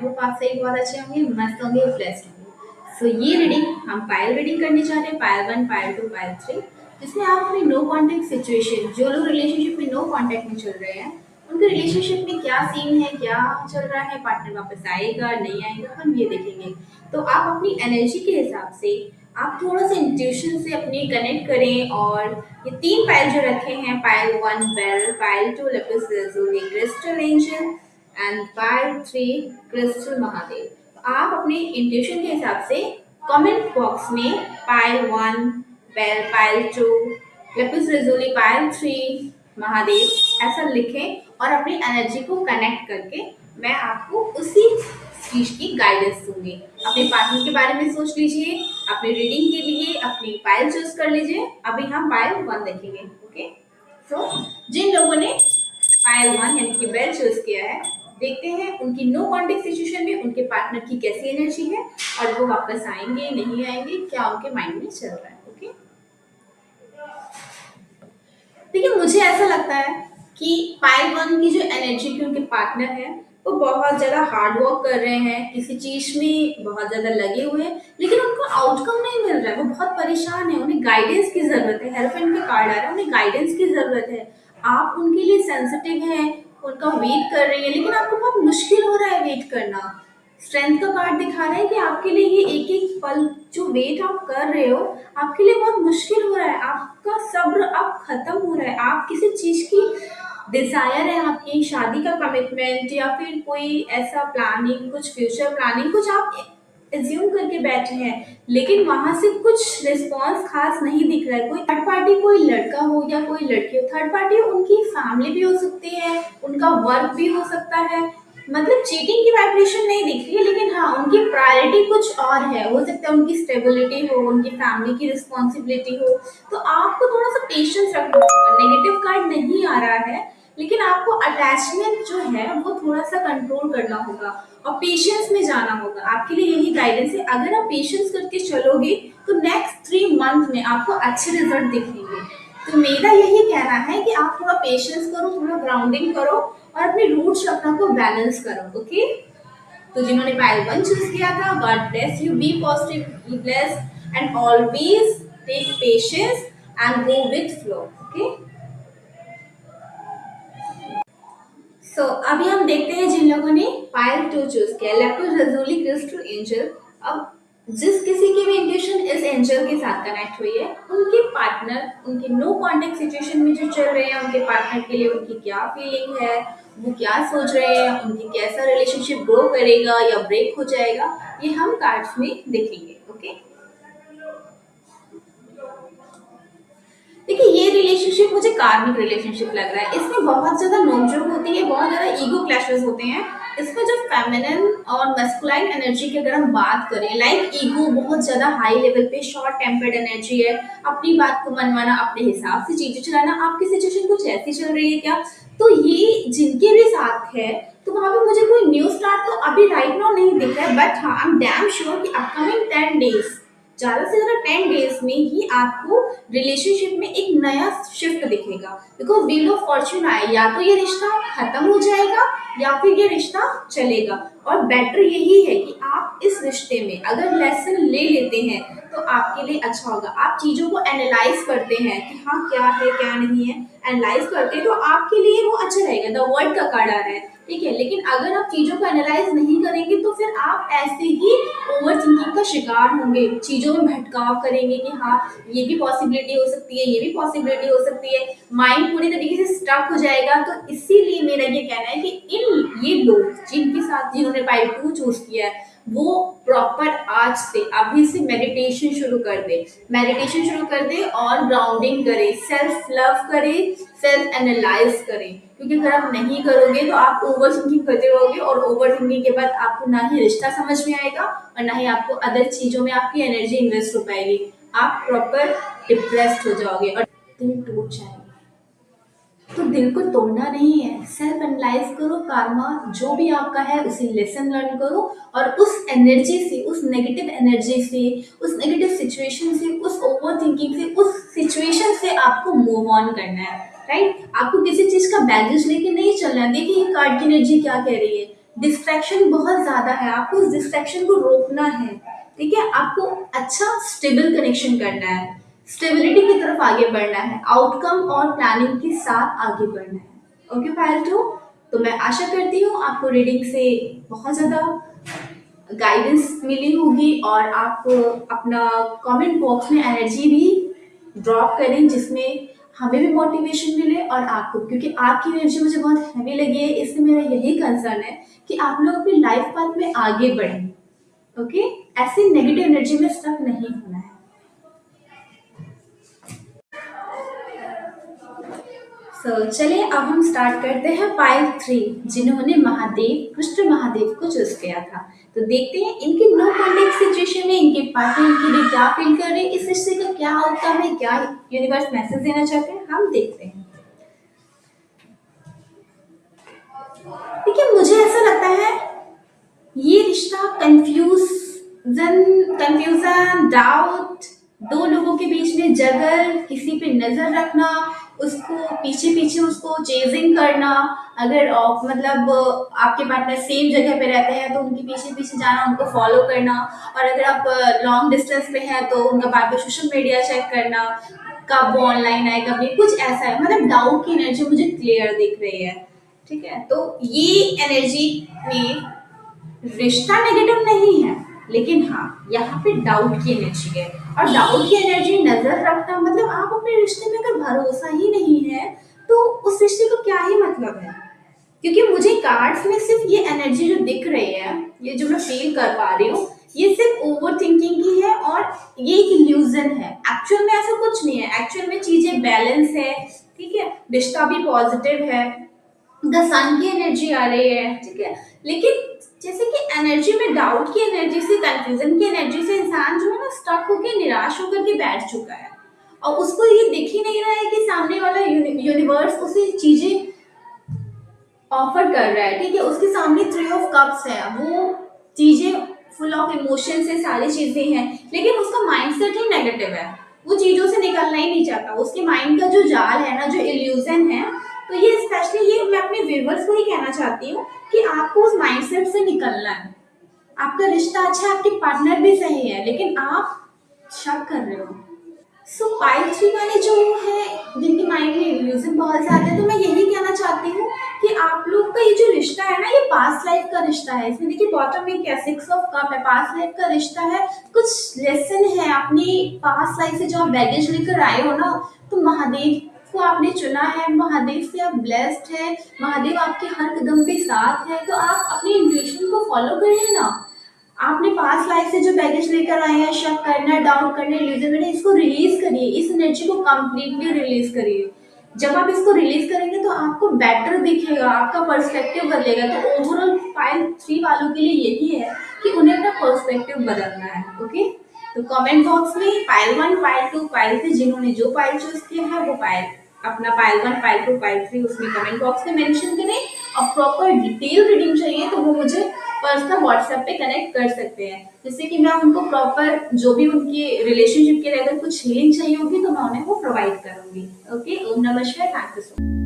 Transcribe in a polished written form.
Hope आप सभी बहुत अच्छे होंगे, मस्त होंगे, ब्लेस्ड होंगे। सो ये रीडिंग हम पायल रीडिंग करने जा रहे हैं, पायल 1, पायल 2, पायल 3, जिसमें आप अपनी नो कॉन्टैक्ट सिचुएशन, जो लोग रिलेशनशिप में नो कॉन्टैक्ट में चल रहे हैं, उनके रिलेशनशिप में क्या सीन है, क्या चल रहा है, पार्टनर वापस आएगा नहीं आएगा, हम ये देखेंगे। तो आप अपनी एनर्जी के हिसाब से आप थोड़ा सा इंट्यूशन से अपनी कनेक्ट करें, और ये 3 पायल जो रखे हैं, पायल 1 बेल, पायल 2 lapis lazuli crystal angel and पायल 3 क्रिस्टल महादेव। तो आप अपने इंट्यूशन के हिसाब से कमेंट बॉक्स में पायल 1 बेल, पायल 2 लेपिस lazuli, पायल 3 महादेव ऐसा लिखें, और अपनी एनर्जी को कनेक्ट करके मैं आपको उसी चीज की गाइडेंस दूंगी। अपने पार्टनर के बारे में सोच लीजिए, अपनी रीडिंग के लिए अपनी पायल चूज कर लीजिए। अभी हम पायल 1 देखेंगे। ओके, सो जिन लोगों ने पायल 1 यानी कि बेल चूज किया है, देखते हैं उनकी नो कॉन्टेक्ट सिचुएशन में उनके पार्टनर की कैसी एनर्जी है, और वो वापस आएंगे नहीं आएंगे, क्या उनके माइंड में चल रहा है। ओके, देखिए मुझे ऐसा लगता है कि पाइल 1 की जो एनर्जी की उनके पार्टनर है, वो बहुत ज़्यादा हार्ड वर्क कर रहे हैं, किसी चीज़ में बहुत ज़्यादा लगे हुए हैं, लेकिन उनको आउटकम नहीं मिल रहा है। वो बहुत परेशान है, उन्हें गाइडेंस की ज़रूरत है। हेल्पलाइन का कार्ड आ रहा है, उन्हें गाइडेंस की ज़रूरत है। आप उनके लिए सेंसिटिव हैं, उनका वेट कर रही हैं, लेकिन आपको बहुत मुश्किल हो रहा है वेट करना। स्ट्रेंथ का कार्ड दिखा रहा है कि आपके लिए ये एक एक पल जो वेट आप कर रहे हो, आपके लिए बहुत मुश्किल हो रहा है। आपका सब्र अब खत्म हो रहा है। आप किसी चीज की डिजायर है, आपकी शादी का कमिटमेंट या फिर कोई ऐसा प्लानिंग, कुछ फ्यूचर प्लानिंग, कुछ आप एज्यूम करके बैठे हैं, लेकिन वहां से कुछ रिस्पॉन्स खास नहीं दिख रहा है। कोई थर्ड पार्टी, कोई लड़का हो या कोई लड़की हो, थर्ड पार्टी उनकी फैमिली भी हो सकती है, उनका वर्क भी हो सकता है। मतलब चीटिंग की वाइब्रेशन नहीं दिख रही है, लेकिन हाँ उनकी प्रायोरिटी कुछ और है। हो सकता है उनकी स्टेबिलिटी हो, उनकी फैमिली की रिस्पॉन्सिबिलिटी हो। तो आपको थोड़ा सा पेशेंस रखना होगा। नेगेटिव कार्ड नहीं आ रहा है, लेकिन आपको अटैचमेंट जो है वो थोड़ा सा कंट्रोल करना होगा और पेशेंस में जाना होगा। आपके लिए यही गाइडेंस है। अगर आप पेशेंस करके चलोगे तो नेक्स्ट 3 मंथ में आपको अच्छे रिजल्ट दिखेंगे। तो मेरा यही कहना है कि आप थोड़ा पेशेंस करो, थोड़ा ग्राउंडिंग करो, और अपने रूट चक्र को बैलेंस करो। ओके, तो जिन्होंने पायल 1 चूज किया था, God bless you, be positive, be blessed and always take patience and go with flow. Okay, so अभी हम देखते हैं जिन लोगों ने पायल 2 चूज किया, लेपिस lazuli क्रिस्टल एंजल। अब जिस किसी की भी इंट्यूशन इस एंजल के साथ कनेक्ट हुई है, उनके पार्टनर उनके नो कांटेक्ट सिचुएशन में जो चल रहे हैं, उनके पार्टनर के लिए उनकी क्या फीलिंग है, वो क्या सोच रहे हैं, उनकी कैसा रिलेशनशिप ग्रो करेगा या ब्रेक हो जाएगा, ये हम कार्ड्स में देखेंगे। ओके, देखिए ये रिलेशनशिप मुझे कार्मिक रिलेशनशिप लग रहा है। इसमें बहुत ज्यादा नोकझोंक होती है, बहुत ज्यादा ईगो क्लैशेस होते हैं। इसमें जो फेमिनिन और मैस्कुलाइन एनर्जी की अगर हम बात करें, लाइक ईगो बहुत ज्यादा हाई लेवल पे, शॉर्ट टेम्पर्ड एनर्जी है, अपनी बात को मनवाना, अपने हिसाब से चीजें चलाना। आपकी सिचुएशन कुछ ऐसी चल रही है क्या? तो ये जिनके भी साथ है, तो वहां पे मुझे कोई न्यू स्टार्ट तो अभी राइट नाउ नहीं दिख रहा है, बट हाँ आई एम डैम श्योर कि अपकमिंग 10 डेज, ज्यादा से ज्यादा 10 डेज में ही आपको रिलेशनशिप में एक नया शिफ्ट दिखेगा। बिकॉज व्हील ऑफ फॉर्च्यून आए, या तो ये रिश्ता खत्म हो जाएगा या फिर ये रिश्ता चलेगा। और बेटर यही है कि आप इस रिश्ते में अगर लेसन ले लेते हैं तो आपके लिए अच्छा होगा। आप चीजों को एनालाइज करते हैं कि हाँ क्या है क्या नहीं है, एनालाइज करते हैं तो आपके लिए वो अच्छा रहेगा। द वर्ड का कार्ड आ रहा है, ठीक है। लेकिन अगर आप चीजों को एनालाइज नहीं करेंगे तो फिर आप ऐसे ही ओवर थिंकिंग का शिकार होंगे, चीजों में भटकाव करेंगे कि हाँ ये भी पॉसिबिलिटी हो सकती है, ये भी पॉसिबिलिटी हो सकती है। माइंड पूरी तरीके से स्टक हो जाएगा। तो इसीलिए मेरा ये कहना है कि इन ये लोग जिनके साथ जिन्होंने पाइल 2 चूज किया है, वो प्रॉपर आज से अभी से मेडिटेशन शुरू कर दे, मेडिटेशन शुरू कर दे और ग्राउंडिंग करे, सेल्फ लव करे, सेल्फ एनालाइज करें। क्योंकि अगर आप नहीं करोगे तो आप ओवर थिंकिंग करते रहोगे, और ओवर थिंकिंग के बाद आपको ना ही रिश्ता समझ में आएगा और ना ही आपको अदर चीजों में आपकी एनर्जी इन्वेस्ट हो पाएगी। आप प्रॉपर डिप्रेस्ड हो जाओगे और दिल टूट जाएगा। तो दिल को तोड़ना नहीं है, सेल्फ एनालाइज करो, कार्मा जो भी आपका है उसे लेसन लर्न करो, और उस एनर्जी से, उस नेगेटिव एनर्जी से, उस नेगेटिव सिचुएशन से, उस ओवर थिंकिंग से, उस सिचुएशन से आपको मूव ऑन करना है। राइट, आपको किसी चीज का बैगेज लेके नहीं चलना है। देखिए ये कार्ड की एनर्जी क्या कह रही है, डिस्ट्रैक्शन बहुत ज़्यादा है, आपको उस डिस्ट्रैक्शन को रोकना है, ठीक है? आपको अच्छा स्टेबल कनेक्शन करना है, स्टेबिलिटी की तरफ आगे बढ़ना है, आउटकम और प्लानिंग के साथ आगे बढ़ना है। ओके पायल 2, तो मैं आशा करती हूँ आपको रीडिंग से बहुत ज़्यादा गाइडेंस मिली होगी और आप अपना कमेंट बॉक्स में एनर्जी भी ड्रॉप करें जिसमें हमें भी मोटिवेशन मिले और आपको, क्योंकि आपकी एनर्जी मुझे बहुत हैवी लगी है, इसलिए मेरा यही कंसर्न है कि आप लोग अपनी लाइफ पाथ में आगे बढ़ें। ओके, ऐसी नेगेटिव एनर्जी में स्टक नहीं होना है। चलिए अब हम स्टार्ट करते हैं पाइल 3, जिन्होंने महादेव कृष्ण महादेव को चूज किया था। तो देखते हैं इनके नो कॉन्टेक्ट सिचुएशन में इनके पार्टनर इनके लिए क्या फील कर रहे हैं, इस रिश्ते का क्या आउटकम है, क्या यूनिवर्स मैसेज देना चाहते हैं, हम देखते हैं। देखिए मुझे ऐसा लगता है ये रिश्ता कंफ्यूजन, डाउट, दो लोगों के बीच में जगल, किसी पे नजर रखना, उसको पीछे पीछे उसको चेजिंग करना। अगर मतलब आपके पार्टनर सेम जगह पे रहते हैं तो उनके पीछे पीछे जाना, उनको फॉलो करना, और अगर आप लॉन्ग डिस्टेंस पे हैं तो उनका बार बार सोशल मीडिया चेक करना, कब वो ऑनलाइन आए कब नहीं, कुछ ऐसा है। मतलब डाउट की एनर्जी मुझे क्लियर दिख रही है, ठीक है? तो ये एनर्जी में रिश्ता नेगेटिव नहीं है, लेकिन हाँ यहाँ पे डाउट की एनर्जी है। और डाउट की एनर्जी नजर रखना मतलब आप अपने रिश्ते में अगर भरोसा ही नहीं है तो उस रिश्ते को क्या ही मतलब है। क्योंकि मुझे कार्ड्स में सिर्फ ये एनर्जी जो दिख रही है, ये जो मैं फील कर पा रही हूँ, ये सिर्फ ओवर थिंकिंग की है और ये एक इल्यूजन है। एक्चुअल में ऐसा कुछ नहीं है, एक्चुअल में चीजें बैलेंस है, ठीक है? रिश्ता भी पॉजिटिव है, द सन की एनर्जी आ रही है, ठीक है? लेकिन जैसे कि एनर्जी में डाउट की एनर्जी से, कंफ्यूजन की एनर्जी से इंसान जो है ना स्टक होकर निराश होकर के बैठ चुका है, और उसको ये दिख ही नहीं रहा है कि सामने वाला यूनिवर्स उसे चीजें ऑफर कर रहा है, ठीक है? उसके सामने थ्री ऑफ कप्स है, वो चीजें फुल ऑफ इमोशन से सारी चीजें हैं, लेकिन उसका माइंडसेट ही नेगेटिव है, वो चीजों से निकलना ही नहीं चाहता। उसके माइंड का जो जाल है ना, जो इल्यूजन है, तो ये स्पेशली ये मैं अपने व्यूवर्स को ही कहना चाहती हूँ कि आपको उस माइंडसेट से निकलना है। आपका रिश्ता अच्छा है, आपके पार्टनर भी सही है, लेकिन आप शक कर रहे हो। सो पाइल 3 वाले जो है, जिनके माइंड में इल्यूजन बहुत ज्यादा है, तो मैं यही कहना चाहती हूँ कि आप लोग का ये जो रिश्ता है ना, ये पास्ट लाइफ का रिश्ता है। इसमें देखिए बॉटम में क्या सिक्स ऑफ कप है, पास्ट लाइफ का रिश्ता है। कुछ लेसन है अपनी पास्ट लाइफ से जो आप बैगेज लेकर आए हो ना, तो महादेव को आपने चुना है, महादेव से आप ब्लेस्ड है, महादेव आपके हर कदम पे साथ है, तो आप अपनी इंट्यूशन को फॉलो करिए ना। आपने पास्ट लाइफ से जो बैगेज लेकर आए हैं, शक करना, डाउट करना, इल्यूजन करना, इसको रिलीज करिए, इस एनर्जी को कंप्लीटली रिलीज करिए। जब आप इसको रिलीज करेंगे तो आपको बेटर दिखेगा, आपका पर्सपेक्टिव बदलेगा। तो ओवरऑल पाइल 3 वालों के लिए यही है कि उन्हें अपना पर्सपेक्टिव बदलना है। ओके, तो कमेंट बॉक्स में पाइल 1, पाइल 2, पाइल 3 जिन्होंने जो पाइल चूज किया है वो पाइल अपना पाइल 1, पाइल 2, पाइल 3 उसमें कमेंट बॉक्स में मेंशन करें। और प्रॉपर डिटेल रीडिंग चाहिए तो वो मुझे पर्सनल व्हाट्सएप पे कनेक्ट कर सकते हैं, जिससे कि मैं उनको प्रॉपर जो भी उनकी रिलेशनशिप के लिए अगर कुछ हीलिंग चाहिए होगी तो मैं उन्हें वो प्रोवाइड करूंगी। ओके, ओम नमः शिवाय, थैंक यू सो मच।